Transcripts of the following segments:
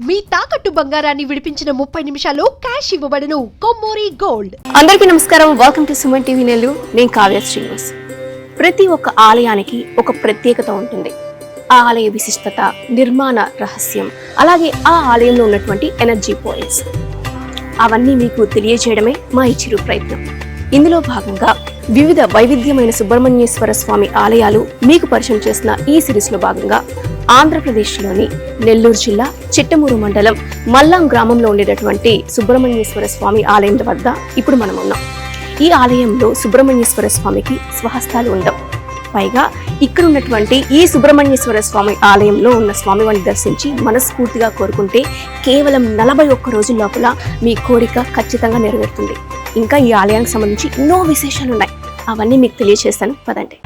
మీ తాకట్టు బంగారాన్ని విడిపించిన 30 నిమిషాల్లో క్యాష్ ఇవ్వబడును. కొమ్మూరి గోల్డ్. అందరికీ నమస్కారం. Welcome to Suman TV Nellore. నేను కావ్య శ్రీనివాస్. ప్రతి ఒక్క ఆలయానికి ఒక ప్రత్యేకత ఉంటుంది. ఆ ఆలయ విశిష్టత, నిర్మాణ రహస్యం, అలాగే ఆ ఆలయంలో ఉన్నటువంటి ఎనర్జీ పాయింట్స్, అవన్నీ మీకు తెలియజేయడమే మా ఈ చిరు ప్రయత్నం. ఇందులో భాగంగా వివిధ వైవిధ్యమైన సుబ్రహ్మణ్యేశ్వర స్వామి ఆలయాలు మీకు పరిచయం చేసిన ఈ సిరీస్లో భాగంగా ఆంధ్రప్రదేశ్లోని నెల్లూరు జిల్లా చిట్టమూరు మండలం మల్లాం గ్రామంలో ఉండేటటువంటి సుబ్రహ్మణ్యేశ్వర స్వామి ఆలయం వద్ద ఇప్పుడు మనం ఉన్నాం. ఈ ఆలయంలో సుబ్రహ్మణ్యేశ్వర స్వామికి స్వహస్తాలు ఉండవు. పైగా ఇక్కడ ఉన్నటువంటి ఈ సుబ్రహ్మణ్యేశ్వర స్వామి ఆలయంలో ఉన్న స్వామివారిని దర్శించి మనస్ఫూర్తిగా కోరుకుంటే కేవలం 41 రోజుల లోపల మీ కోరిక ఖచ్చితంగా నెరవేరుతుంది. ఇంకా ఈ ఆలయానికి సంబంధించి ఎన్నో విశేషాలు ఉన్నాయి. అవన్నీ మీకు తెలియజేస్తాను, పదండి.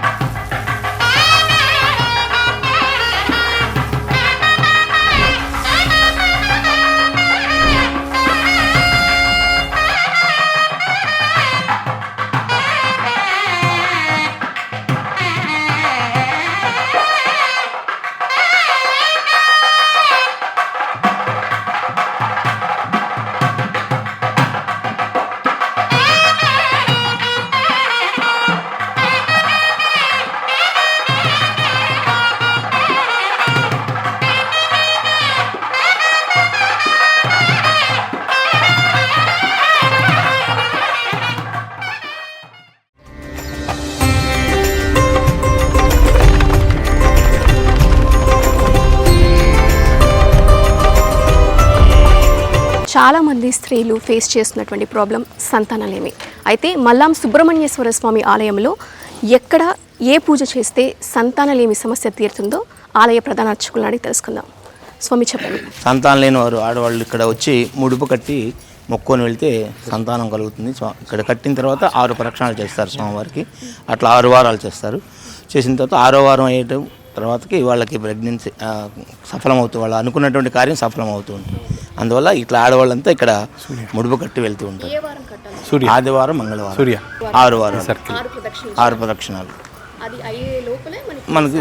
చాలా మంది స్త్రీలు ఫేస్ చేస్తున్నటువంటి ప్రాబ్లం సంతానలేమి. అయితే మల్లాం సుబ్రహ్మణ్యేశ్వర స్వామి ఆలయంలో ఎక్కడ ఏ పూజ చేస్తే సంతానలేమి సమస్య తీరుతుందో ఆలయ ప్రధాన అర్చకులను అడిగి తెలుసుకుందాం. స్వామి చెప్పండి. సంతానం లేని వారు ఆడవాళ్ళు ఇక్కడ వచ్చి ముడుపు కట్టి మొక్కొని వెళ్తే సంతానం కలుగుతుంది. ఇక్కడ కట్టిన తర్వాత 6 ప్రదక్షిణాలు చేస్తారు స్వామివారికి. అట్లా 6 వారాలు చేస్తారు. చేసిన తర్వాత 6వ వారం అయ్యేటం తర్వాతకి వాళ్ళకి ప్రెగ్నెన్సీ సఫలమవుతూ వాళ్ళు అనుకున్నటువంటి కార్యం సఫలమవుతూ ఉంటుంది. అందువల్ల ఇట్లా ఆడవాళ్ళంతా ఇక్కడ ముడుపు కట్టి వెళ్తూ ఉంటారు. ఆదివారం, మంగళవారం, 6 వారాలు 6 ప్రదక్షిణాలు మనకు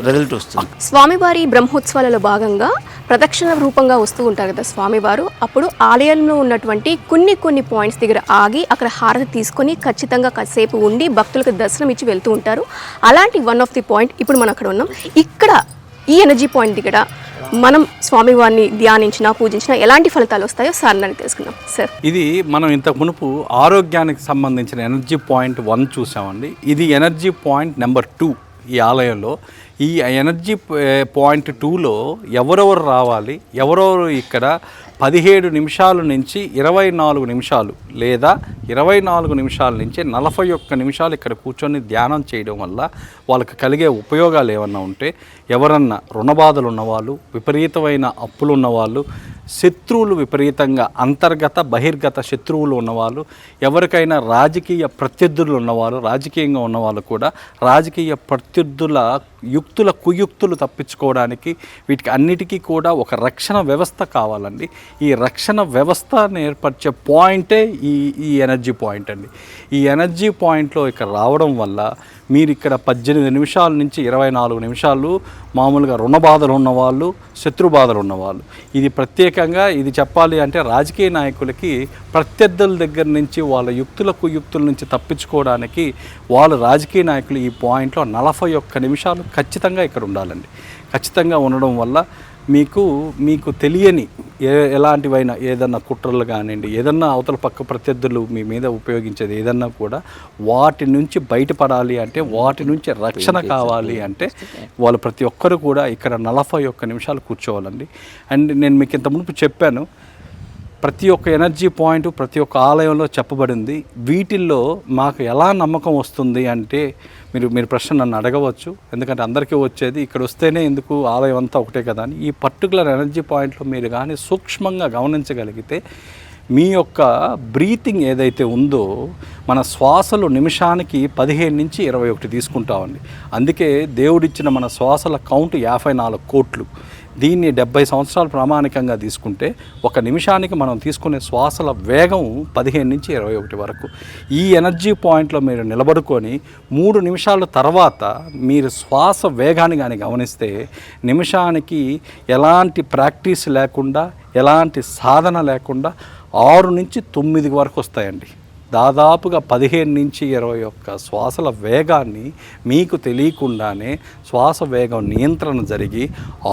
రిజల్ట్ వస్తుంది. స్వామివారి బ్రహ్మోత్సవాలలో భాగంగా ప్రదక్షిణ రూపంగా వస్తూ ఉంటారు కదా స్వామివారు. అప్పుడు ఆలయంలో ఉన్నటువంటి కొన్ని పాయింట్స్ దగ్గర ఆగి అక్కడ హారతి తీసుకొని ఖచ్చితంగా కాసేపు ఉండి భక్తులకు దర్శనం ఇచ్చి వెళ్తూ ఉంటారు. అలాంటి వన్ ఆఫ్ ది పాయింట్ ఇప్పుడు మనం అక్కడ ఉన్నాం. ఇక్కడ ఈ ఎనర్జీ పాయింట్ దగ్గర మనం స్వామివారిని ధ్యానించినా పూజించినా ఎలాంటి ఫలితాలు వస్తాయో సార్ అని తెలుసుకుందాం. సార్, ఇది మనం ఇంతకు మునుపు ఆరోగ్యానికి సంబంధించిన ఎనర్జీ పాయింట్ 1 చూసామండి. ఇది ఎనర్జీ పాయింట్ నెంబర్ 2 ఈ ఆలయంలో. ఈ ఎనర్జీ పాయింట్ 2లో ఎవరెవరు రావాలి, ఎవరెవరు ఇక్కడ 17 నిమిషాల నుంచి 24 నిమిషాలు లేదా 24 నిమిషాల నుంచి 41 నిమిషాలు ఇక్కడ కూర్చొని ధ్యానం చేయడం వల్ల వాళ్ళకి కలిగే ఉపయోగాలు ఏమన్నా ఉంటే, ఎవరన్నా రుణబాధలు ఉన్నవాళ్ళు, విపరీతమైన అప్పులు ఉన్నవాళ్ళు, శత్రువులు విపరీతంగా అంతర్గత బహిర్గత శత్రువులు ఉన్నవాళ్ళు, ఎవరికైనా రాజకీయ ప్రత్యర్థులు ఉన్నవాళ్ళు, రాజకీయంగా ఉన్నవాళ్ళు కూడా రాజకీయ ప్రత్యర్థుల కుయుక్తులు తప్పించుకోవడానికి వీటికి అన్నిటికీ కూడా ఒక రక్షణ వ్యవస్థ కావాలండి. ఈ రక్షణ వ్యవస్థను ఏర్పరిచే పాయింటే ఈ ఎనర్జీ పాయింట్ అండి. ఈ ఎనర్జీ పాయింట్లో ఇక్కడ రావడం వల్ల మీరు ఇక్కడ 18 నిమిషాల నుంచి 24 నిమిషాలు మామూలుగా రుణ బాధలు ఉన్నవాళ్ళు, శత్రు బాధలు ఉన్నవాళ్ళు, ఇది ప్రత్యేకంగా ఇది చెప్పాలి అంటే రాజకీయ నాయకులకి ప్రత్యర్థుల దగ్గర నుంచి వాళ్ళ కుయుక్తుల నుంచి తప్పించుకోవడానికి వాళ్ళు రాజకీయ నాయకులు ఈ పాయింట్లో 41 నిమిషాలు ఖచ్చితంగా ఇక్కడ ఉండాలండి. ఖచ్చితంగా ఉండడం వల్ల మీకు తెలియని ఎలాంటివైనా ఏదన్నా కుట్రలు కానివ్వండి, ఏదన్నా అవతల పక్క ప్రత్యర్థులు మీ మీద ఉపయోగించేది ఏదన్నా కూడా వాటి నుంచి బయటపడాలి అంటే, వాటి నుంచి రక్షణ కావాలి అంటే వాళ్ళు ప్రతి ఒక్కరు కూడా ఇక్కడ 41 నిమిషాలు కూర్చోవాలండి. అండ్ నేను మీకు ఇంత మునుపు చెప్పాను, ప్రతి ఒక్క ఎనర్జీ పాయింట్ ప్రతి ఒక్క ఆలయంలో చెప్పబడింది. వీటిల్లో మాకు ఎలా నమ్మకం వస్తుంది అంటే మీరు ప్రశ్న నన్ను అడగవచ్చు. ఎందుకంటే అందరికీ వచ్చేది ఇక్కడ వస్తేనే ఎందుకు ఆలయం అంతా ఒకటే కదా అని. ఈ పర్టికులర్ ఎనర్జీ పాయింట్లో మీరు కానీ సూక్ష్మంగా గమనించగలిగితే మీ యొక్క బ్రీతింగ్ ఏదైతే ఉందో, మన శ్వాసలు నిమిషానికి 15 నుంచి 21 తీసుకుంటామండి. అందుకే దేవుడిచ్చిన మన శ్వాసల కౌంట్ 54 కోట్లు. దీన్ని 70 సంవత్సరాలు ప్రామాణికంగా తీసుకుంటే ఒక నిమిషానికి మనం తీసుకునే శ్వాసల వేగం 15 నుంచి 21 వరకు. ఈ ఎనర్జీ పాయింట్లో మీరు నిలబడుకొని 3 నిమిషాల తర్వాత మీరు శ్వాస వేగాన్ని కానీ గమనిస్తే నిమిషానికి ఎలాంటి ప్రాక్టీస్ లేకుండా ఎలాంటి సాధన లేకుండా 6 నుంచి 9 వరకు వస్తాయండి. దాదాపుగా 15 నుంచి 21 శ్వాసల వేగాన్ని మీకు తెలియకుండానే శ్వాస వేగం నియంత్రణ జరిగి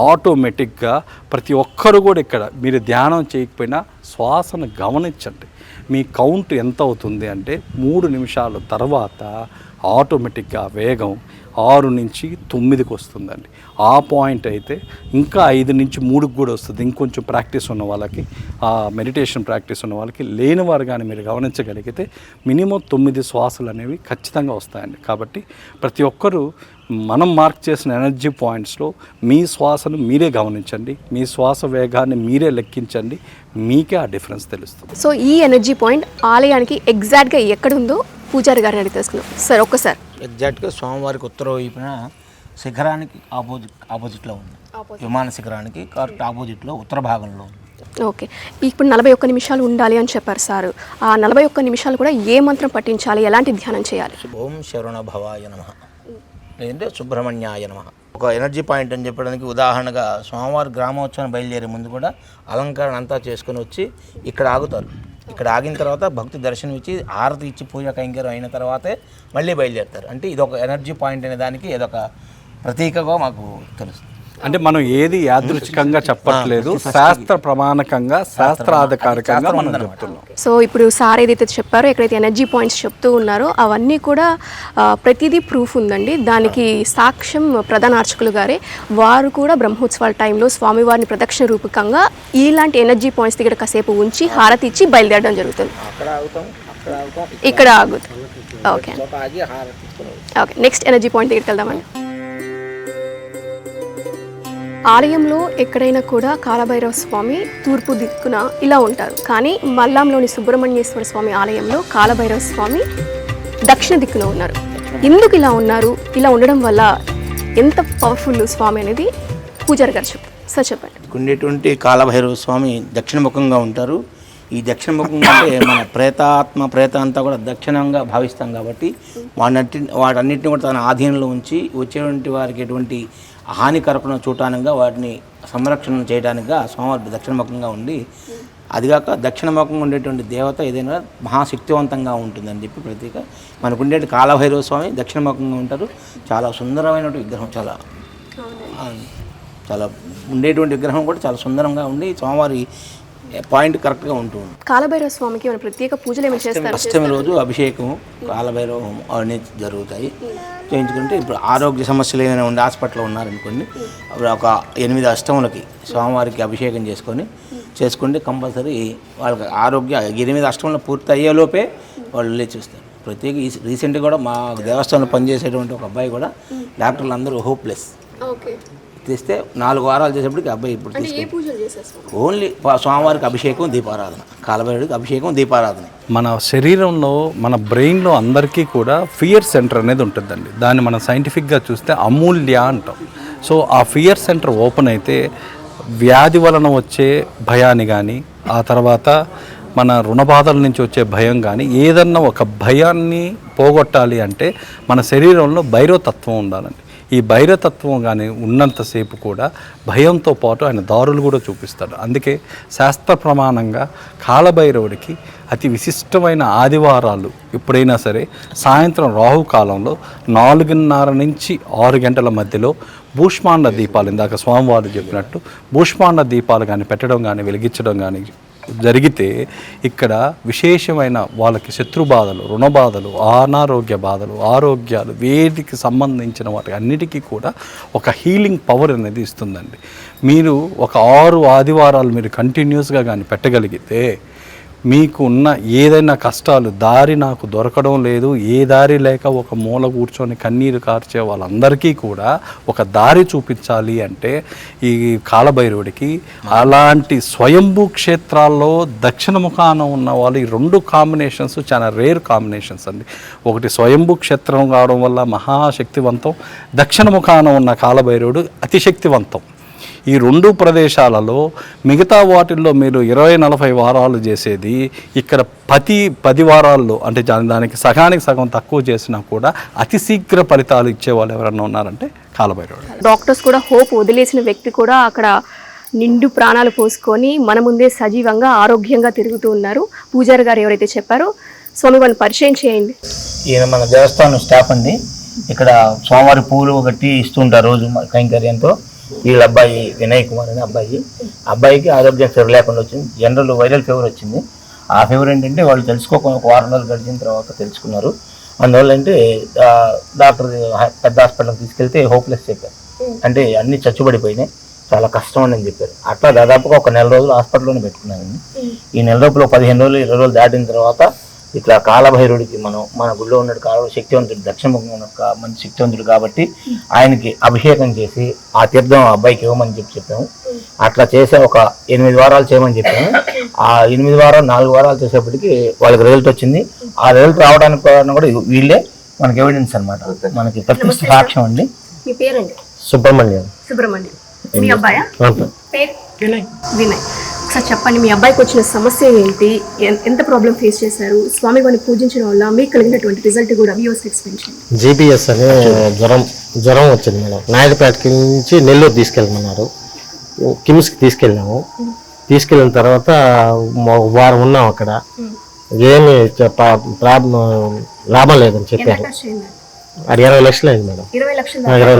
ఆటోమేటిక్గా ప్రతి ఒక్కరు కూడా ఇక్కడ మీరు ధ్యానం చేయకపోయినా శ్వాసను గమనించండి. మీ కౌంట్ ఎంత అవుతుంది అంటే 3 నిమిషాల తర్వాత ఆటోమేటిక్గా వేగం 6 నుంచి 9కి వస్తుందండి. ఆ పాయింట్ అయితే ఇంకా 5 నుంచి 3కి కూడా వస్తుంది. ఇంకొంచెం ప్రాక్టీస్ ఉన్న వాళ్ళకి, ఆ మెడిటేషన్ ప్రాక్టీస్ ఉన్న వాళ్ళకి, లేని వారు కానీ మీరు గమనించగలిగితే మినిమం 9 శ్వాసలు అనేవి ఖచ్చితంగా వస్తాయండి. కాబట్టి ప్రతి ఒక్కరూ మనం మార్క్ చేసిన ఎనర్జీ పాయింట్స్లో మీ శ్వాసను మీరే గమనించండి, మీ శ్వాస వేగాన్ని మీరే లెక్కించండి, మీకే ఆ డిఫరెన్స్ తెలుస్తుంది. సో ఈ ఎనర్జీ పాయింట్ ఆలయానికి ఎగ్జాక్ట్గా ఎక్కడుందో పూజారి గారిని అడిగి తెలుసుకుందాం. సార్ ఒక్కసారి ఎగ్జాక్ట్గా స్వామివారికి ఉత్తర వైపున శిఖరానికి ఆపోజిట్లో ఉంది. విమాన శిఖరానికి కరెక్ట్ ఆపోజిట్లో ఉత్తర భాగంలో ఉంది. ఓకే, ఇప్పుడు 41 నిమిషాలు ఉండాలి అని చెప్పారు సార్. ఆ 41 నిమిషాలు కూడా ఏ మంత్రం పఠించాలి, ఎలాంటి ధ్యానం చేయాలి? ఓం శరవణ భవాయ నమః, లేదంటే సుబ్రహ్మణ్యాయ నమః. ఒక ఎనర్జీ పాయింట్ అని చెప్పడానికి ఉదాహరణగా స్వామివారి గ్రామోత్సవం బయలుదేరే ముందు కూడా అలంకరణ అంతా చేసుకొని వచ్చి ఇక్కడ ఆగుతారు. ఇక్కడ ఆగిన తర్వాత భక్తి దర్శనం ఇచ్చి హారతి ఇచ్చి పూజ కైంకర్యం అయిన తర్వాతే మళ్ళీ బయలుదేరుతారు. అంటే ఇదొక ఎనర్జీ పాయింట్ అనే దానికి ఇదొక ప్రతీకగా మాకు తెలుస్తుంది. అంటే మనం ఏది యాదృచ్ఛికంగా చెప్పట్లేదు, శాస్త్ర ప్రమాణకంగా శాస్త్రాధికారికంగా మనం చెప్తున్నాం. సో ఇప్పుడు సార్ ఏదైతే చెప్పారో, ఎక్కడైతే ఎనర్జీ పాయింట్స్ చెప్తూ ఉన్నారో అవన్నీ కూడా ప్రతిదీ ప్రూఫ్ ఉందండి. దానికి సాక్ష్యం ప్రధాన అర్చకులు గారే. వారు కూడా బ్రహ్మోత్సవాల టైంలో స్వామివారిని ప్రదక్షిణ రూపకంగా ఇలాంటి ఎనర్జీ పాయింట్స్ దగ్గర కాసేపు ఉంచి హారతి ఇచ్చి బయలుదేరడం జరుగుతుంది. ఇక్కడ ఆగుతాం. Okay okay, next energy point దగ్గరికి వెళ్దామండి. ఆలయంలో ఎక్కడైనా కూడా కాలభైరవ స్వామి తూర్పు దిక్కున ఇలా ఉంటారు. కానీ మల్లాంలోని సుబ్రహ్మణ్యేశ్వర స్వామి ఆలయంలో కాలభైరవ స్వామి దక్షిణ దిక్కున ఉన్నారు. ఎందుకు ఇలా ఉన్నారు? ఇలా ఉండడం వల్ల ఎంత పవర్ఫుల్ స్వామి అనేది పూజారి గారు చెప్పారు. సార్ చెప్పండి. ఉండేటువంటి కాలభైరవ స్వామి దక్షిణముఖంగా ఉంటారు. ఈ దక్షిణముఖంగా అంటే మన ప్రేత అంతా కూడా దక్షిణంగా భావిస్తాం కాబట్టి వాటన్నిటిని కూడా తన ఆధీనంలో ఉంచి వచ్చేటువంటి వారికి ఎటువంటి హాని కరపడం చూడటానిగా వాటిని సంరక్షణ చేయడానికిగా స్వామివారి దక్షిణముఖంగా ఉండి, అదిగాక దక్షిణముఖంగా ఉండేటువంటి దేవత ఏదైనా మహాశక్తివంతంగా ఉంటుందని చెప్పి ప్రతీక. మనకు ఉండే కాలభైరవ స్వామి దక్షిణముఖంగా ఉంటారు. చాలా సుందరమైనటువంటి విగ్రహం, చాలా ఉండేటువంటి విగ్రహం కూడా చాలా సుందరంగా ఉండి స్వామివారి పాయింట్ కరెక్ట్గా ఉంటుంది. కాలభైరవ స్వామికి మన ప్రత్యేక పూజలు ఏమైనా చేస్తారు? అష్టమి రోజు అభిషేకం, కాలభైరవం అనేది జరుగుతాయి. చేయించుకుంటే ఇప్పుడు ఆరోగ్య సమస్యలు ఏమైనా ఉండి హాస్పిటల్లో ఉన్నారనుకోండి, ఒక 8 అష్టములకి స్వామివారికి అభిషేకం చేసుకుంటే కంపల్సరీ వాళ్ళకి ఆరోగ్య 8 అష్టములు పూర్తి అయ్యేలోపే వాళ్ళు లేచి చూస్తారు. ప్రత్యేక రీసెంట్గా కూడా మా దేవస్థానంలో పనిచేసేటువంటి ఒక అబ్బాయి కూడా డాక్టర్లు అందరూ హోప్లెస్ తెస్తే 4 వారాలు చేసేప్పటికి అబ్బాయి ఇప్పుడు ఓన్లీ స్వామివారికి అభిషేకం, దీపారాధన, కాలభైరవుడికి అభిషేకం, దీపారాధన. మన శరీరంలో, మన బ్రెయిన్లో అందరికీ కూడా ఫియర్ సెంటర్ అనేది ఉంటుందండి. దాన్ని మనం సైంటిఫిక్గా చూస్తే అమూల్య అంటాం. సో ఆ ఫియర్ సెంటర్ ఓపెన్ అయితే వ్యాధి వలన వచ్చే భయాన్ని కానీ, ఆ తర్వాత మన రుణబాధల నుంచి వచ్చే భయం కానీ, ఏదన్నా ఒక భయాన్ని పోగొట్టాలి అంటే మన శరీరంలో భైరవతత్వం ఉండాలండి. ఈ భైరవతత్వం కానీ ఉన్నంతసేపు కూడా భయంతో పాటు ఆయన దారులు కూడా చూపిస్తాడు. అందుకే శాస్త్ర ప్రమాణంగా కాలభైరవుడికి అతి విశిష్టమైన ఆదివారాలు ఎప్పుడైనా సరే సాయంత్రం రాహుకాలంలో 4:30 నుంచి 6 గంటల మధ్యలో భూష్మాండ దీపాలు, ఇందాక స్వామివారు చెప్పినట్టు భూష్మాండ దీపాలు కానీ పెట్టడం కానీ వెలిగించడం కానీ జరిగితే ఇక్కడ విశేషమైన వాళ్ళకి శత్రుబాధలు, రుణబాధలు, అనారోగ్య బాధలు, ఆరోగ్యాలు, వేటికి సంబంధించిన వాటి అన్నిటికీ కూడా ఒక హీలింగ్ పవర్ అనేది ఇస్తుందండి. మీరు ఒక 6 ఆదివారాలు మీరు కంటిన్యూస్గా కానీ పెట్టగలిగితే మీకు ఉన్న ఏదైనా కష్టాలు, దారి నాకు దొరకడం లేదు, ఏ దారి లేక ఒక మూల కూర్చొని కన్నీరు కార్చే వాళ్ళందరికీ కూడా ఒక దారి చూపించాలి అంటే ఈ కాలభైరవుడికి అలాంటి స్వయంభూ క్షేత్రాల్లో దక్షిణముఖాన ఉన్న వాళ్ళు ఈ 2 కాంబినేషన్స్ చాలా రేర్ కాంబినేషన్స్ అండి. ఒకటి స్వయంభూ క్షేత్రం కావడం వల్ల మహాశక్తివంతం, దక్షిణముఖాన ఉన్న కాలభైరవుడు అతిశక్తివంతం. ఈ 2 ప్రదేశాలలో మిగతా వాటిల్లో మీరు 20-40 వారాలు చేసేది ఇక్కడ 10 వారాల్లో, అంటే దానికి సగానికి సగం తక్కువ చేసినా కూడా అతి శీఘ్ర ఫలితాలు ఇచ్చే వాళ్ళు ఎవరన్నా ఉన్నారంటే కాలభైరవుడు. డాక్టర్స్ కూడా హోప్ వదిలేసిన వ్యక్తి కూడా అక్కడ నిండు ప్రాణాలు పోసుకొని మన ముందే సజీవంగా ఆరోగ్యంగా తిరుగుతూ ఉన్నారు. పూజారి గారు ఎవరైతే చెప్పారో స్వామి వాళ్ళని పరిచయం చేయండి. ఈయన మన దేవస్థానం స్టాఫ్ అండి. ఇక్కడ సోమవారి పూలు కట్టి ఇస్తుంటారు రోజు కైంకర్యంతో. వీళ్ళ అబ్బాయి వినయ్ కుమార్ అనే అబ్బాయికి ఆరోగ్యం ఫీవర్ లేకుండా వచ్చింది. జనరల్ వైరల్ ఫీవర్ వచ్చింది. ఆ ఫీవర్ ఏంటంటే వాళ్ళు తెలుసుకోకుండా ఒక వారం రోజులు గడిచిన తర్వాత తెలుసుకున్నారు. అందువల్ల అంటే డాక్టర్ పెద్ద హాస్పిటల్కి తీసుకెళ్తే హోప్లెస్ చెప్పారు. అంటే అన్ని చచ్చుబడిపోయినాయి, చాలా కష్టం అని చెప్పారు. అట్లా దాదాపుగా ఒక నెల రోజులు హాస్పిటల్లోనే పెట్టుకున్నానండి. ఈ నెల లోపల 15 రోజులు 20 రోజులు దాటిన తర్వాత ఇట్లా కాలభైరుడికి మన గుళ్ళో ఉన్నాడు కాల శక్తివంతుడు, దక్షిణముఖం మంచి శక్తివంతుడు కాబట్టి ఆయనకి అభిషేకం చేసి ఆ తీర్థం అబ్బాయికి ఇవ్వమని చెప్పాము. అట్లా చేసే ఒక 8 వారాలు చేయమని చెప్పాము. ఆ 8 వారాలు 4 వారాలు చేసేప్పటికి వాళ్ళకి రిజల్ట్ వచ్చింది. ఆ రిజల్ట్ రావడానికి కూడా వీళ్ళే మనకి ఎవిడెన్స్ అనమాట, మనకి ప్రత్యక్ష సాక్ష్యం అండి. మీ పేరండి? సుబ్రహ్మణ్యం. మీ అబ్బాయా? వినయ్. ఒకసారి చెప్పండి, మీ అబ్బాయికి వచ్చిన సమస్య ఏంటి, ఎంత ప్రాబ్లం ఫేస్ చేశారు, స్వామి వారిని పూజించడం వల్ల మీకు కలిగినటువంటి రిజల్ట్ కూడా వ్యూవర్స్కి ఎక్స్ప్లెయిన్ చేయండి. జీపీఎస్ అనే జ్వరం వచ్చింది మేడం. నాయుడుపేటకి నుంచి నెల్లూరు తీసుకెళ్ళమన్నారు. కిమ్స్కి తీసుకెళ్ళాము. తీసుకెళ్ళిన తర్వాత వారం ఉన్నాం అక్కడ. ఏమి లాభం లేదని చెప్పారు. అది 20 లక్షలు అయింది మేడం. 20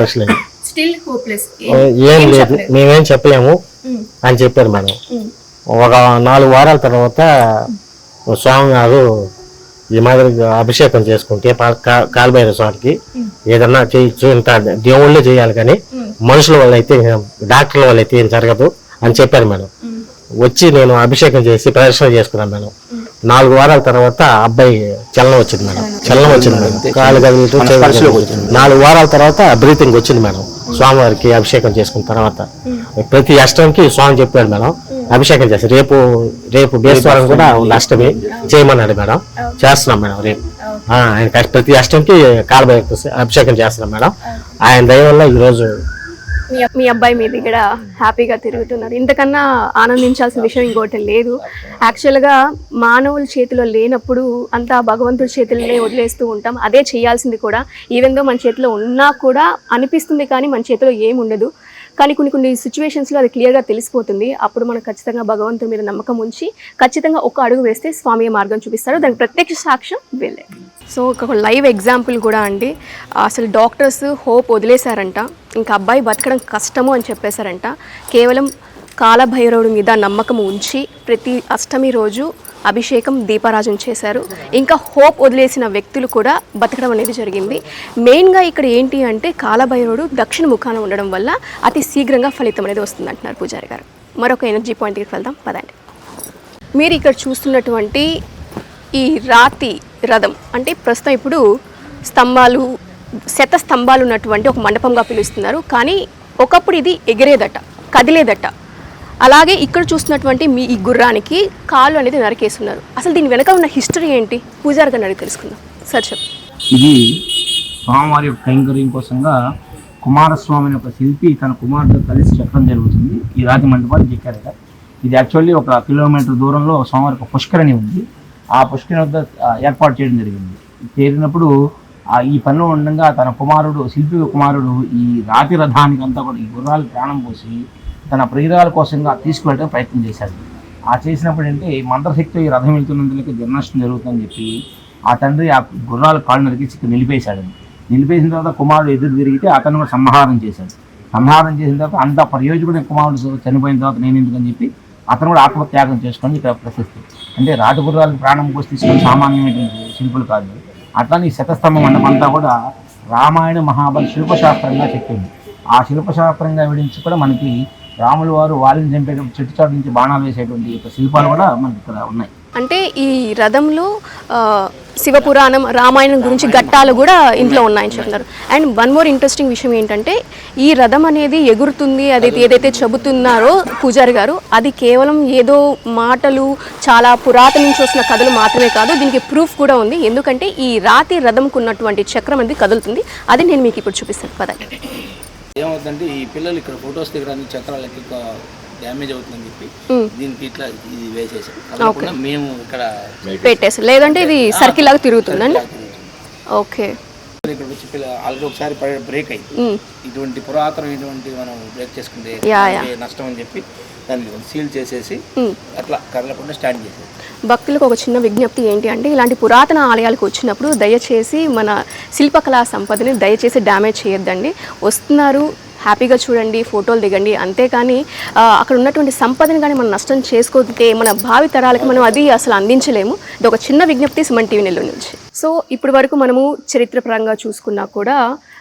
లక్షలు అయింది. ఏం లేదు, మేమేం చెప్పలేము అని చెప్పారు మేడం. ఒక 4 వారాల తర్వాత స్వామి గారు ఈ మాదిరి అభిషేకం చేసుకుంటే కాలభైరవ స్వామికి ఏదన్నా చేయొచ్చు, ఇంత దేవుళ్ళే చేయాలి కానీ మనుషుల వల్ల అయితే, డాక్టర్ల వల్ల అయితే ఏం జరగదు అని చెప్పారు మేడం. వచ్చి నేను అభిషేకం చేసి ప్రదర్శన చేసుకున్నాను మేడం. 4 వారాల తర్వాత అబ్బాయి చలనం వచ్చింది మేడం. కాలు కదిలితో 4 వారాల తర్వాత బ్రీతింగ్ వచ్చింది మేడం. స్వామివారికి అభిషేకం చేసుకున్న తర్వాత ప్రతి అష్టమికి స్వామి చెప్పాడు మేడం అభిషేకం చేసి, రేపు బేస్వారం కూడా అష్టమి చేయమన్నాడు మేడం. చేస్తున్నాం మేడం రేపు. ఆయన ప్రతి అష్టమికి కాలభైరవ అభిషేకం చేస్తున్నాం మేడం. ఆయన దయ వల్ల ఈరోజు మీ అబ్బాయి మీ దగ్గర హ్యాపీగా తిరుగుతున్నారు. ఇంతకన్నా ఆనందించాల్సిన విషయం ఇంకోటి లేదు. యాక్చువల్గా మానవుల చేతిలో లేనప్పుడు అంతా భగవంతుడి చేతులనే వదిలేస్తూ ఉంటాం. అదే చేయాల్సింది కూడా. ఈవెన్ దో మన చేతిలో ఉన్నా కూడా అనిపిస్తుంది కానీ మన చేతిలో ఏముండదు. కానీ కొన్ని సిచ్యువేషన్స్లో అది క్లియర్గా తెలిసిపోతుంది. అప్పుడు మనం ఖచ్చితంగా భగవంతుడి మీద నమ్మకం ఉంచి ఖచ్చితంగా ఒక అడుగు వేస్తే స్వామి మార్గం చూపిస్తారు. దానికి ప్రత్యక్ష సాక్ష్యం వీళ్ళే. సో ఒక లైవ్ ఎగ్జాంపుల్ కూడా అండి. అసలు డాక్టర్స్ హోప్ వదిలేశారంట, ఇంకా అబ్బాయి బతకడం కష్టము అని చెప్పేశారంట. కేవలం కాలభైరవుడి మీద నమ్మకం ఉంచి ప్రతి అష్టమి రోజు అభిషేకం దీపారాజన చేశారు. ఇంకా హోప్ వదిలేసిన వ్యక్తులు కూడా బతకడం అనేది జరిగింది. మెయిన్గా ఇక్కడ ఏంటి అంటే కాలభైరవుడు దక్షిణ ముఖాన ఉండడం వల్ల అతి శీఘ్రంగా ఫలితం అనేది వస్తుంది అంటున్నారు పూజారి గారు. మరొక ఎనర్జీ పాయింట్కి వెళ్దాం పదండి. మీరు ఇక్కడ చూస్తున్నటువంటి ఈ రాతి రథం అంటే ప్రస్తుతం ఇప్పుడు స్తంభాలు, శత స్తంభాలు ఉన్నటువంటి ఒక మండపంగా పిలుస్తున్నారు. కానీ ఒకప్పుడు ఇది ఎగిరేదట, కదిలేదట. అలాగే ఇక్కడ చూస్తున్నటువంటి మీ ఈ గుర్రానికి కాళ్ళు అనేది నరికేస్తున్నారు. అసలు దీని వెనక ఉన్న హిస్టరీ ఏంటి పూజారి గారిని అడిగి తెలుసుకుందాం. సార్ చెప్పు. ఇది స్వామివారి యొక్క కైంకర్యం కోసంగా కుమారస్వామిని ఒక శిల్పి తన కుమారుడితో కలిసి చెప్పడం జరుగుతుంది. ఈ రాతి మండపాలు చెక్కారట. ఇది యాక్చువల్లీ 1 కిలోమీటర్ దూరంలో స్వామివారికి ఒక పుష్కరిణి ఉంది. ఆ పుష్కరిణి వద్ద ఏర్పాటు చేయడం జరిగింది. చేరినప్పుడు ఈ పనిలో ఉండగా తన కుమారుడు, శిల్పి కుమారుడు ఈ రాతి రథానికి అంతా కూడా ఈ గుర్రాలు ప్రాణం పోసి తన ప్రియురాల కోసంగా తీసుకువెళ్ళడానికి ప్రయత్నం చేశాడు. ఆ చేసినప్పుడు అంటే మంత్రశక్తితో ఈ రథం వెళ్తున్నందుకు దుర్నష్టం జరుగుతుందని చెప్పి ఆ తండ్రి ఆ గుర్రాలు కాళ్ళు నరికేసి ఇక్కడ నిలిపేశాడు. నిలిపేసిన తర్వాత కుమారుడు ఎదురు తిరిగితే అతను కూడా సంహారం చేశాడు. సంహారం చేసిన తర్వాత అంత ప్రయోజకుడైన కుమారుడు చనిపోయిన తర్వాత నేను ఎందుకని చెప్పి అతను కూడా ఆత్మత్యాగం చేసుకొని ఇక్కడ ప్రశస్తి. అంటే రాటు గుర్రాలకు ప్రాణం పోసి తీసుకొని సామాన్యమైనటువంటి శిల్పులు కాదు. అట్లానే ఈ శతస్తంభ మండపం అంతా కూడా రామాయణ మహాభారత శిల్పశాస్త్రంగా చెప్పింది. ఆ శిల్పశాస్త్రంగా విడించి కూడా మనకి రాములు వారు వారిని చంపేటప్పుడు చెట్టు చాటు నుంచి బాణాలు వేసేటువంటి శిల్పాలు కూడా మనకి ఇక్కడ ఉన్నాయి. అంటే ఈ రథంలో శివపురాణం, రామాయణం గురించి ఘట్టాలు కూడా ఇంట్లో ఉన్నాయని చెప్తున్నారు. అండ్ వన్ మోర్ ఇంట్రెస్టింగ్ విషయం ఏంటంటే ఈ రథం అనేది ఎగురుతుంది, అది ఏదైతే చెబుతున్నారో పూజారి గారు, అది కేవలం ఏదో మాటలు, చాలా పురాతన నుంచి వస్తున్న కథలు మాత్రమే కాదు, దీనికి ప్రూఫ్ కూడా ఉంది. ఎందుకంటే ఈ రాతి రథంకు ఉన్నటువంటి చక్రం అనేది కదులుతుంది. అది నేను మీకు ఇప్పుడు చూపిస్తాను పదండి. ఏమవుతుందంటే ఈ పిల్లలు ఇక్కడ ఫొటోస్ దగ్గర చక్రాలకి డ్యామేజ్ అవుతుందని చెప్పి దీనికి ఇట్లా ఇది వేసేసాం. మేము ఇక్కడ పెట్టేసి, లేదంటే ఇది సర్కిల్ లాగా తిరుగుతుందండి. ఓకే. ఇక్కడ వచ్చి ఆల్రెడీ ఒకసారి బ్రేక్ అయింది. ఇటువంటి పురాతనం ఇటువంటి మనం బ్రేక్ చేసుకుంటే నష్టం అని చెప్పి దాన్ని సీల్ చేసేసి అట్లా కదలకుండా స్టాండ్ చేసేది. భక్తులకు ఒక చిన్న విజ్ఞప్తి ఏంటి అంటే, ఇలాంటి పురాతన ఆలయాలకు వచ్చినప్పుడు దయచేసి మన శిల్పకళా సంపదని దయచేసి డ్యామేజ్ చేయొద్దండి. వస్తున్నారు, హ్యాపీగా చూడండి, ఫోటోలు దిగండి, అంతేకాని అక్కడ ఉన్నటువంటి సంపదని కానీ మనం నష్టం చేసుకోతే మన భావి తరాలకు మనం అది అసలు అందించలేము. ఇది ఒక చిన్న విజ్ఞప్తి సుమన్ టీవీ నెల్లూరు నుంచి. సో ఇప్పటి వరకు మనము చరిత్రపరంగా చూసుకున్నా కూడా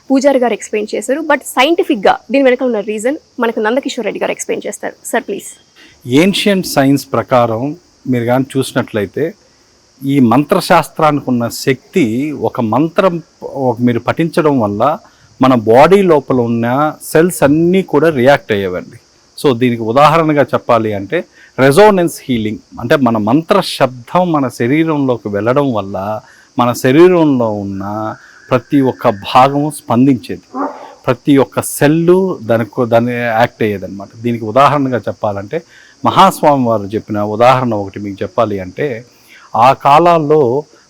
పూజారి గారు ఎక్స్ప్లెయిన్ చేశారు. బట్ సైంటిఫిక్గా దీని వెనక ఉన్న రీజన్ మనకు నందకిషోర్ రెడ్డి గారు ఎక్స్ప్లెయిన్ చేస్తారు. Sir please. ఏన్షియంట్ సైన్స్ ప్రకారం మీరు కానీ చూసినట్లయితే ఈ మంత్రశాస్త్రానికి ఉన్న శక్తి, ఒక మంత్రం మీరు పఠించడం వల్ల మన బాడీ లోపల ఉన్న సెల్స్ అన్నీ కూడా రియాక్ట్ అయ్యేవండి. సో దీనికి ఉదాహరణగా చెప్పాలి అంటే రెజోనెన్స్ హీలింగ్ అంటే మన మంత్ర శబ్దం మన శరీరంలోకి వెళ్ళడం వల్ల మన శరీరంలో ఉన్న ప్రతి ఒక్క భాగం స్పందించేది, ప్రతి ఒక్క సెల్లు దాన్ని యాక్ట్ అయ్యేది అనమాట. దీనికి ఉదాహరణగా చెప్పాలంటే మహాస్వామి వారు చెప్పిన ఉదాహరణ ఒకటి మీకు చెప్పాలి అంటే, ఆ కాలాల్లో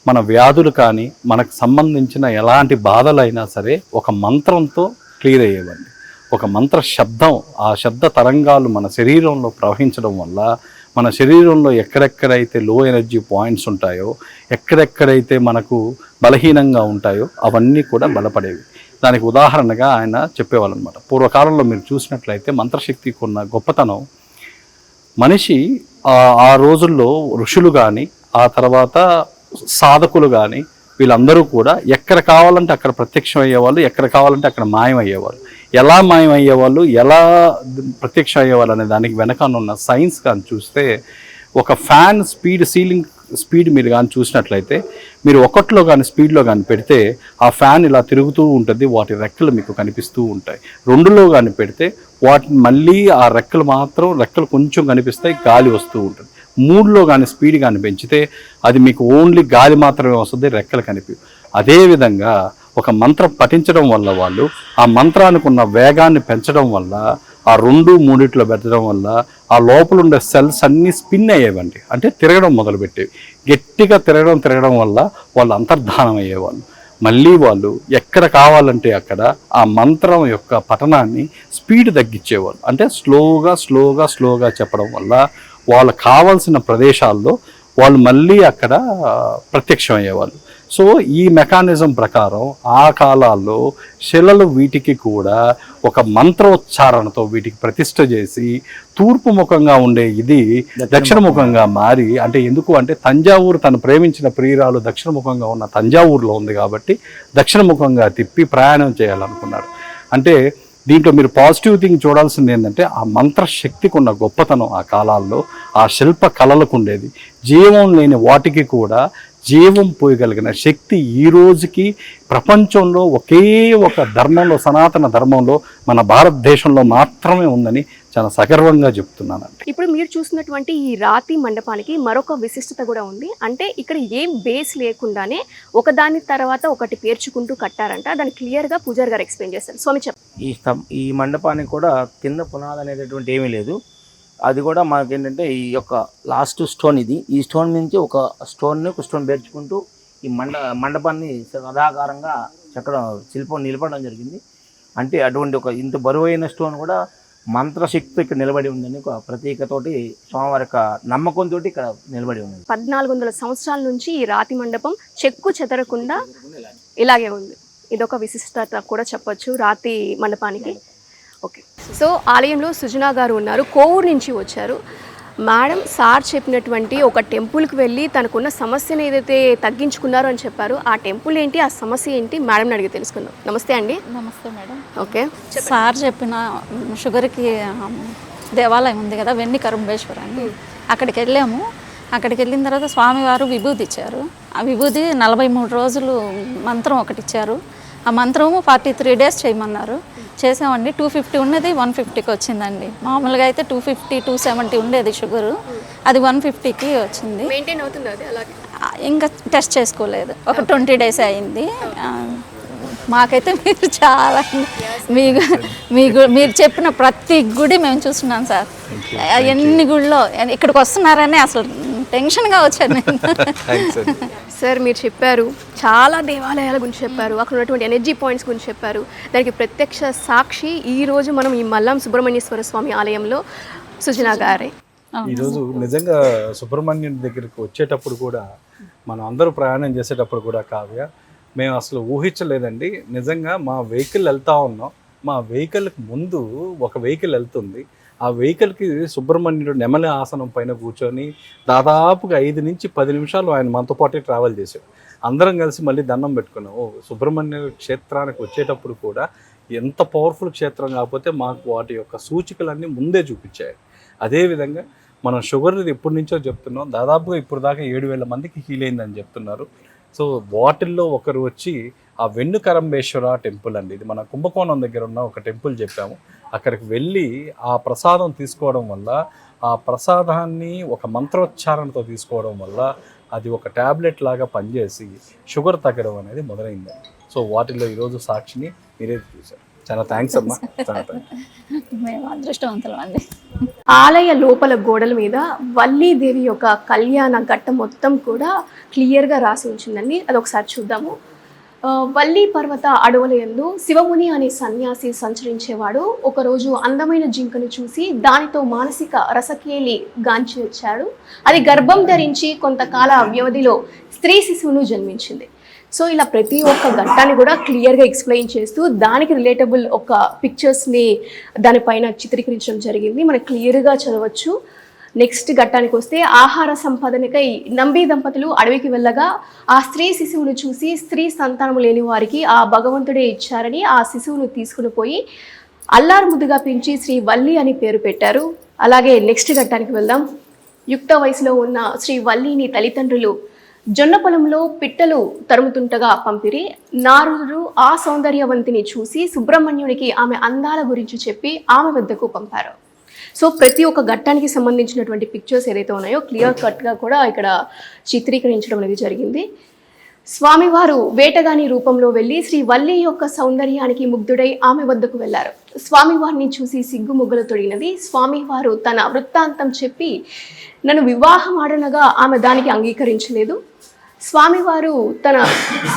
మన వ్యాధులు కానీ మనకు సంబంధించిన ఎలాంటి బాధలైనా సరే ఒక మంత్రంతో క్లియర్ అయ్యేవండి. ఒక మంత్ర శబ్దం, ఆ శబ్ద తరంగాలు మన శరీరంలో ప్రవహించడం వల్ల మన శరీరంలో ఎక్కడెక్కడైతే లో ఎనర్జీ పాయింట్స్ ఉంటాయో, ఎక్కడెక్కడైతే మనకు బలహీనంగా ఉంటాయో అవన్నీ కూడా బలపడేవి. దానికి ఉదాహరణగా ఆయన చెప్పేవాళ్ళు అనమాట. పూర్వకాలంలో మీరు చూసినట్లయితే మంత్రశక్తికి ఉన్న గొప్పతనం, మనిషి ఆ రోజుల్లో ఋషులు కానీ ఆ తర్వాత సాధకులు కానీ వీళ్ళందరూ కూడా ఎక్కడ కావాలంటే అక్కడ ప్రత్యక్షం అయ్యేవాళ్ళు, ఎక్కడ కావాలంటే అక్కడ మాయం అయ్యేవాళ్ళు. ఎలా మాయం అయ్యేవాళ్ళు, ఎలా ప్రత్యక్షం అయ్యేవాళ్ళు అనే దానికి వెనకాలన్న సైన్స్ కానీ చూస్తే, ఒక ఫ్యాన్ సీలింగ్ స్పీడ్ మీరు కానీ చూసినట్లయితే, మీరు ఒకటిలో కానీ స్పీడ్లో కానీ పెడితే ఆ ఫ్యాన్ ఇలా తిరుగుతూ ఉంటుంది, వాటి రెక్కలు మీకు కనిపిస్తూ ఉంటాయి. రెండులో కానీ పెడితే వాటిని మళ్ళీ ఆ రెక్కలు కొంచెం కనిపిస్తాయి, గాలి వస్తూ ఉంటుంది. మూడులో కానీ స్పీడ్ కానీ పెంచితే అది మీకు ఓన్లీ గాలి మాత్రమే వస్తుంది, రెక్కలు కనిపించవు. అదేవిధంగా ఒక మంత్రం పఠించడం వల్ల వాళ్ళు ఆ మంత్రానికి ఉన్న వేగాన్ని పెంచడం వల్ల, ఆ 2-3 పెట్టడం వల్ల ఆ లోపల ఉండే సెల్స్ అన్నీ స్పిన్ అయ్యేవండి, అంటే తిరగడం మొదలుపెట్టేవి. గట్టిగా తిరగడం వల్ల వాళ్ళు అంతర్ధానం అయ్యేవాళ్ళు. మళ్ళీ వాళ్ళు ఎక్కడ కావాలంటే అక్కడ ఆ మంత్రం యొక్క పఠనాన్ని స్పీడ్ తగ్గించేవాళ్ళు, అంటే స్లోగా చెప్పడం వల్ల వాళ్ళకు కావాల్సిన ప్రదేశాల్లో వాళ్ళు మళ్ళీ అక్కడ ప్రత్యక్షం అయ్యేవాళ్ళు. సో ఈ మెకానిజం ప్రకారం ఆ కాలాల్లో శిలలు వీటికి కూడా ఒక మంత్రోచ్చారణతో వీటికి ప్రతిష్ఠ చేసి తూర్పు ముఖంగా ఉండే ఇది దక్షిణముఖంగా మారి, అంటే ఎందుకు అంటే తంజావూరు తను ప్రేమించిన ప్రియురాలు దక్షిణముఖంగా ఉన్న తంజావూరులో ఉంది కాబట్టి దక్షిణముఖంగా తిప్పి ప్రయాణం చేయాలనుకున్నాడు. అంటే దీంట్లో మీరు పాజిటివ్ థింగ్ చూడాల్సింది ఏంటంటే, ఆ మంత్రశక్తికి ఉన్న గొప్పతనం ఆ కాలాల్లో ఆ శిల్ప కళలకు ఉండేది. జీవం లేని వాటికి కూడా జీవం పోయగలిగిన శక్తి ఈ రోజుకి ప్రపంచంలో ఒకే ఒక ధర్మంలో, సనాతన ధర్మంలో మన భారతదేశంలో మాత్రమే ఉందని చాలా సగర్వంగా చెప్తున్నానండి. ఇప్పుడు మీరు చూసినటువంటి ఈ రాతి మండపానికి మరొక విశిష్టత కూడా ఉంది. అంటే ఇక్కడ ఏం బేస్ లేకుండానే ఒకదాని తర్వాత ఒకటి పేర్చుకుంటూ కట్టారంట. దాన్ని క్లియర్గా పూజారి గారు ఎక్స్ప్లెయిన్ చేస్తారు. స్వామి చెప్పండి. ఈ మండపానికి కూడా కింద పునాది అనేటటువంటి ఏమీ లేదు. అది కూడా మనకేంటంటే ఈ యొక్క లాస్ట్ స్టోన్ ఇది. ఈ స్టోన్ నుంచి ఒక స్టోన్ పేర్చుకుంటూ ఈ మండపాన్ని సదాకారంగా చెక్కడం, శిల్పం నిలబడడం జరిగింది. అంటే అటువంటి ఒక ఇంత బరువైన స్టోన్ కూడా మంత్రశక్తి ఇక్కడ నిలబడి ఉందని ఒక ప్రతీకతోటి స్వామివారి యొక్క నమ్మకంతో ఇక్కడ నిలబడి ఉంది. 1400 సంవత్సరాల నుంచి ఈ రాతి మండపం చెక్కు చెదరకుండా ఇలాగే ఉంది. ఇదొక విశిష్టత కూడా చెప్పొచ్చు రాతి మండపానికి. ఓకే, సో ఆలయంలో సుజనా గారు ఉన్నారు, కోవూరు నుంచి వచ్చారు. మేడం సార్ చెప్పినటువంటి ఒక టెంపుల్కి వెళ్ళి తనకున్న సమస్యను ఏదైతే తగ్గించుకున్నారో అని చెప్పారు. ఆ టెంపుల్ ఏంటి, ఆ సమస్య ఏంటి, మేడం అడిగి తెలుసుకుందాం. నమస్తే అండి. నమస్తే మేడం. ఓకే, సార్ చెప్పిన షుగర్కి దేవాలయం ఉంది కదా, వెన్ని కరుంబేశ్వర అని, అక్కడికి వెళ్ళాము. అక్కడికి వెళ్ళిన తర్వాత స్వామివారు విభూతి ఇచ్చారు. ఆ విభూతి 43 రోజులు మంత్రం ఒకటి ఇచ్చారు. ఆ మంత్రము 43 డేస్ చేయమన్నారు. చేసామండి. 250 ఉన్నది 150కి వచ్చిందండి. మామూలుగా అయితే 250, 270 ఉండేది షుగరు, అది 150కి వచ్చింది. మెయింటైన్ అవుతుంది అది అలాగే. ఇంకా టెస్ట్ చేసుకోలేదు, ఒక 20 డేస్ అయింది. మాకైతే మీరు చాలా మీరు చెప్పిన ప్రతి గుడి మేము చూస్తున్నాం సార్. ఎన్ని గుడిలో ఇక్కడికి వస్తున్నారని అసలు టెన్షన్గా వచ్చాను నేను. సార్ మీరు చెప్పారు, చాలా దేవాలయాల గురించి చెప్పారు, అక్కడ ఉన్నటువంటి ఎనర్జీ పాయింట్స్ గురించి చెప్పారు. దానికి ప్రత్యక్ష సాక్షి ఈరోజు మనం ఈ మల్లాం సుబ్రహ్మణ్యేశ్వర స్వామి ఆలయంలో సుజనా గారే. ఈరోజు నిజంగా సుబ్రహ్మణ్యం దగ్గరికి వచ్చేటప్పుడు కూడా మనం అందరూ ప్రయాణం చేసేటప్పుడు కూడా కావ్య మేము అసలు ఊహించలేదండి. నిజంగా మా వెహికల్ వెళ్తా ఉన్నాం, మా వెహికల్కి ముందు ఒక వెహికల్ వెళ్తుంది. ఆ వెహికల్కి సుబ్రహ్మణ్యుడు నెమలి ఆసనం పైన కూర్చొని దాదాపుగా 5 నుంచి 10 నిమిషాలు ఆయన మనతో పాటే ట్రావెల్ చేశాడు. అందరం కలిసి మళ్ళీ దండం పెట్టుకున్నాం. సుబ్రహ్మణ్య క్షేత్రానికి వచ్చేటప్పుడు కూడా ఎంత పవర్ఫుల్ క్షేత్రం కాకపోతే మాకు వాటి యొక్క సూచికలన్నీ ముందే చూపించాయి. అదేవిధంగా మనం షుగర్ది ఎప్పటి నుంచో చెప్తున్నాం, దాదాపుగా ఇప్పుడు దాకా 7,000 మందికి హీల్ అయిందని చెప్తున్నారు. సో వాటిల్లో ఒకరు వచ్చి ఆ వెన్నుకరంబేశ్వర టెంపుల్ అండి. ఇది మన కుంభకోణం దగ్గర ఉన్న ఒక టెంపుల్ చెప్పాము. అక్కడికి వెళ్ళి ఆ ప్రసాదం తీసుకోవడం వల్ల, ఆ ప్రసాదాన్ని ఒక మంత్రోచ్చారణతో తీసుకోవడం వల్ల అది ఒక ట్యాబ్లెట్ లాగా పనిచేసి షుగర్ తగ్గడం అనేది మొదలైందండి. సో వాటిల్లో ఈరోజు సాక్షిని మీరే చూశారు. చాలా థ్యాంక్స్ అమ్మా. మేము అదృష్టవంతులం అండి. ఆలయ లోపల గోడల మీద వల్లీదేవి యొక్క కళ్యాణ ఘట్టం మొత్తం కూడా క్లియర్గా రాసి ఉంచిందండి. అది ఒకసారి చూద్దాము. వల్లి పర్వత అడవుల యందు శివముని అనే సన్యాసి సంచరించేవాడు. ఒకరోజు అందమైన జింకను చూసి దానితో మానసిక రసకేలి గాంచి వచ్చాడు. అది గర్భం ధరించి కొంతకాల వ్యవధిలో స్త్రీ శిశువును జన్మించింది. సో ఇలా ప్రతి ఒక్క ఘట్టాన్ని కూడా క్లియర్గా ఎక్స్ప్లెయిన్ చేస్తూ దానికి రిలేటబుల్ ఒక పిక్చర్స్ని దానిపైన చిత్రీకరించడం జరిగింది. మనకు క్లియర్గా చదవచ్చు. నెక్స్ట్ ఘట్టానికి వస్తే ఆహార సంపాదనకై నంబి దంపతులు అడవికి వెళ్ళగా ఆ స్త్రీ శిశువును చూసి స్త్రీ సంతానము లేని వారికి ఆ భగవంతుడే ఇచ్చారని ఆ శిశువును తీసుకుని పోయి అల్లారు ముద్దుగా పెంచి శ్రీ వల్లి అని పేరు పెట్టారు. అలాగే నెక్స్ట్ ఘట్టానికి వెళ్దాం. యుక్త వయసులో ఉన్న శ్రీ వల్లిని తల్లిదండ్రులు జొన్న పొలంలో పిట్టలు తరుముతుంటగా పంపిరి. నారదుడు ఆ సౌందర్యవంతిని చూసి సుబ్రహ్మణ్యునికి ఆమె అందాల గురించి చెప్పి ఆమె వద్దకు పంపారు. సో ప్రతి ఒక్క ఘట్టానికి సంబంధించినటువంటి పిక్చర్స్ ఏదైతే ఉన్నాయో క్లియర్ కట్గా కూడా ఇక్కడ చిత్రీకరించడం అనేది జరిగింది. స్వామివారు వేటగాని రూపంలో వెళ్ళి శ్రీ వల్లి యొక్క సౌందర్యానికి ముగ్ధుడై ఆమె వద్దకు వెళ్ళారు. స్వామివారిని చూసి సిగ్గు ముగ్గులు తొడిగినది. స్వామివారు తన వృత్తాంతం చెప్పి నన్ను వివాహం ఆడనగా ఆమె దానికి అంగీకరించలేదు. స్వామివారు తన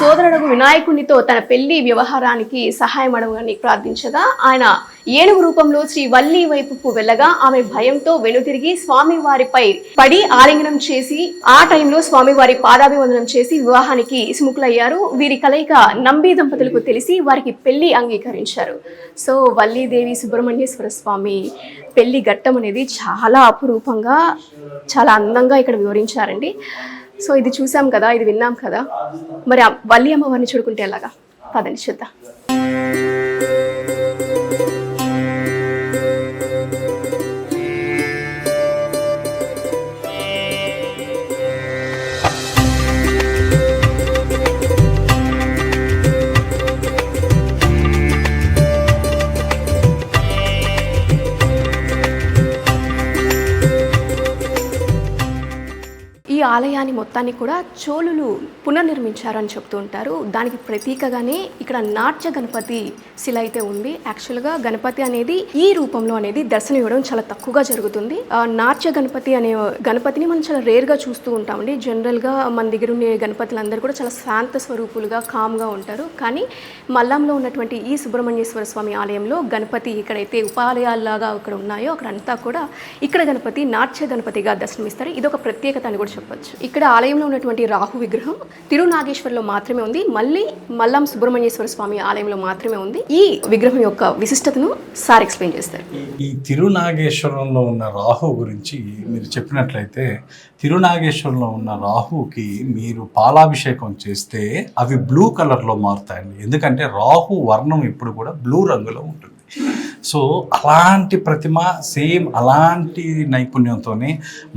సోదరుడు వినాయకునితో తన పెళ్లి వ్యవహారానికి సహాయం అడగని ప్రార్థించగా ఆయన ఏనుగు రూపంలో శ్రీ వల్లి వైపుకు వెళ్ళగా ఆమె భయంతో వెనుతిరిగి స్వామివారిపై పడి ఆలింగనం చేసి ఆ టైంలో స్వామివారి పాదాభివందనం చేసి వివాహానికి సుముఖులయ్యారు. వీరి కలయిక నంబి దంపతులకు తెలిసి వారికి పెళ్లి అంగీకరించారు. సో వల్లీదేవి సుబ్రహ్మణ్యేశ్వర స్వామి పెళ్లి ఘట్టం అనేది చాలా అపురూపంగా చాలా అందంగా ఇక్కడ వివరించారండి. సో ఇది చూసాం కదా, ఇది విన్నాం కదా, మరి వల్లి అమ్మవారిని చూడుకుంటే ఎలాగా? పదండి చూద్దాం. ఈ ఆలయాన్ని మొత్తాన్ని కూడా చోళులు పునర్నిర్మించారని చెప్తూ ఉంటారు. దానికి ప్రతీకగానే ఇక్కడ నాట్య గణపతి శిల అయితే ఉంది. యాక్చువల్గా గణపతి అనేది ఈ రూపంలో అనేది దర్శనం ఇవ్వడం చాలా తక్కువగా జరుగుతుంది. నాట్య గణపతి అనే గణపతిని మనం చాలా రేర్గా చూస్తూ ఉంటామండి. జనరల్గా మన దగ్గర ఉండే గణపతులందరూ కూడా చాలా శాంత స్వరూపులుగా కామ్గా ఉంటారు. కానీ మల్లాంలో ఉన్నటువంటి ఈ సుబ్రహ్మణ్యేశ్వర స్వామి ఆలయంలో గణపతి ఎక్కడైతే ఉపాలయాల్లాగా ఇక్కడ ఉన్నాయో అక్కడంతా కూడా ఇక్కడ గణపతి నాట్య గణపతిగా దర్శనమిస్తారు. ఇది ఒక ప్రత్యేకత అని కూడా చెప్పచ్చు. ఇక్కడ ఆలయంలో ఉన్నటువంటి రాహు విగ్రహం తిరునాగేశ్వర్లో మాత్రమే ఉంది. మళ్ళీ మల్లాం సుబ్రహ్మణ్యేశ్వర స్వామి ఆలయంలో మాత్రమే ఉంది. ఈ విగ్రహం యొక్క విశిష్టతను సార్ ఎక్స్ప్లెయిన్ చేస్తారు. ఈ తిరునాగేశ్వరంలో ఉన్న రాహు గురించి మీరు చెప్పినట్లయితే, తిరునాగేశ్వరంలో ఉన్న రాహుకి మీరు పాలాభిషేకం చేస్తే అవి బ్లూ కలర్లో మారుతాయండి. ఎందుకంటే రాహు వర్ణం ఎప్పుడు కూడా బ్లూ రంగులో ఉంటుంది. సో అలాంటి ప్రతిమ సేమ్ అలాంటి నైపుణ్యంతోనే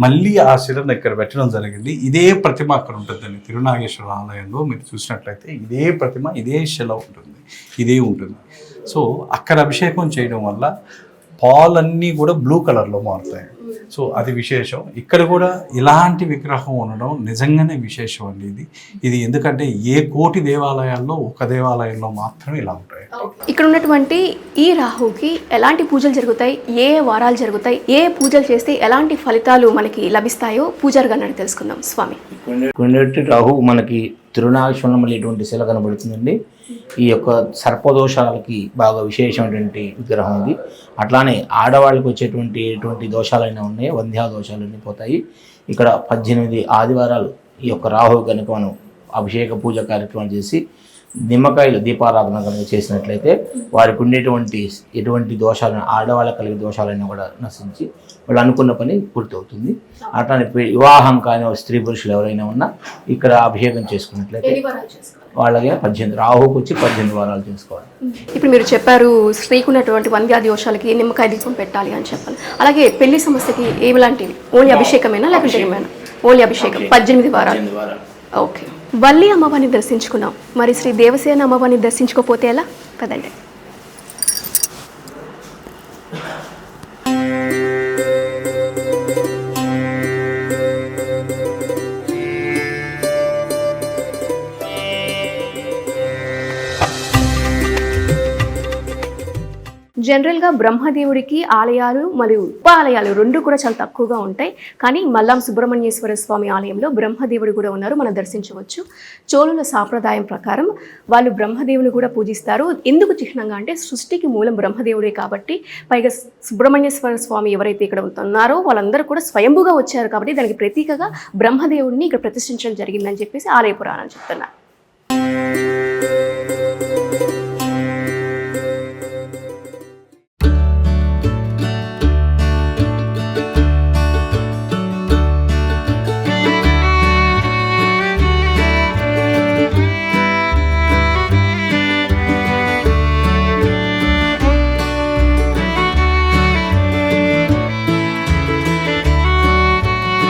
మళ్ళీ ఆ శిల దగ్గర పెట్టడం జరిగింది. ఇదే ప్రతిమ అక్కడ ఉంటుందండి. తిరునాగేశ్వర ఆలయంలో మీరు చూసినట్లయితే ఇదే ప్రతిమ, ఇదే శిల ఉంటుంది, ఇదే ఉంటుంది. సో అక్కడ అభిషేకం చేయడం వల్ల పాలన్నీ కూడా బ్లూ కలర్లో మారుతాయి. సో అది విశేషం. ఇక్కడ కూడా ఇలాంటి విగ్రహం ఉండడం నిజంగానే విశేషం అండి. ఇది ఎందుకంటే ఏ కోటి దేవాలయాల్లో ఒక దేవాలయంలో మాత్రమే ఇలా ఉంటాయి. ఇక్కడ ఉన్నటువంటి ఈ రాహుకి ఎలాంటి పూజలు జరుగుతాయి, ఏ వారాలు జరుగుతాయి, ఏ పూజలు చేస్తే ఎలాంటి ఫలితాలు మనకి లభిస్తాయో పూజారి గారిని తెలుసుకుందాం. స్వామి, రాహు మనకి తిరునాగేశ్వరంలో ఇటువంటి శిల కనబడుతుందండి. ఈ యొక్క సర్పదోషాలకి బాగా విశేషమైనటువంటి విగ్రహం ఇది. అట్లానే ఆడవాళ్ళకి వచ్చేటువంటి ఎటువంటి దోషాలైనా ఉన్నాయి, వంధ్యా దోషాలన్నీ పోతాయి. ఇక్కడ 18 ఆదివారాలు ఈ యొక్క రాహు కనుక మనం అభిషేక పూజ కార్యక్రమం చేసి నిమ్మకాయలు దీపారాధన కనుక చేసినట్లయితే వారికి ఉండేటువంటి ఎటువంటి దోషాలను, ఆడవాళ్ళకి కలిగే దోషాలైనా కూడా నశించి వాళ్ళు అనుకున్న పని పూర్తవుతుంది. అట్లానే వివాహం కాని స్త్రీ పురుషులు ఎవరైనా ఉన్నా ఇక్కడ అభిషేకం చేసుకున్నట్లయితే వాళ్ళకి 18 రాహుకి వచ్చి 18 వారాలు చేసుకోవాలి. ఇప్పుడు మీరు చెప్పారు స్త్రీకి ఉన్నటువంటి వంధ్యా దోషాలకి నిమ్మకాయ దీపం పెట్టాలి అని చెప్పాలి. అలాగే పెళ్లి సమస్యకి ఏమిలాంటివి? ఓన్లీ అభిషేకమేనా లేకపోతే ఏమైనా? ఓన్లీ అభిషేకం 18 వారాలు. ఓకే, వల్లి అమ్మవారిని దర్శించుకున్నాం, మరి శ్రీ దేవసేన అమ్మవారిని దర్శించుకోపోతే ఎలా? కదండి. జనరల్గా బ్రహ్మదేవుడికి ఆలయాలు మరియు ఉప ఆలయాలు రెండు కూడా చాలా తక్కువగా ఉంటాయి. కానీ మల్లాం సుబ్రహ్మణ్యేశ్వర స్వామి ఆలయంలో బ్రహ్మదేవుడు కూడా ఉన్నారు, మనం దర్శించవచ్చు. చోళుల సాంప్రదాయం ప్రకారం వాళ్ళు బ్రహ్మదేవుని కూడా పూజిస్తారు. ఎందుకు చిహ్నంగా అంటే సృష్టికి మూలం బ్రహ్మదేవుడే కాబట్టి, పైగా సుబ్రహ్మణ్యేశ్వర స్వామి ఎవరైతే ఇక్కడ ఉన్నారో వాళ్ళందరూ కూడా స్వయంభుగా వచ్చారు కాబట్టి దానికి ప్రతీకగా బ్రహ్మదేవుడిని ఇక్కడ ప్రతిష్ఠించడం జరిగిందని చెప్పేసి ఆలయ పురాణాలు చెప్తున్నారు.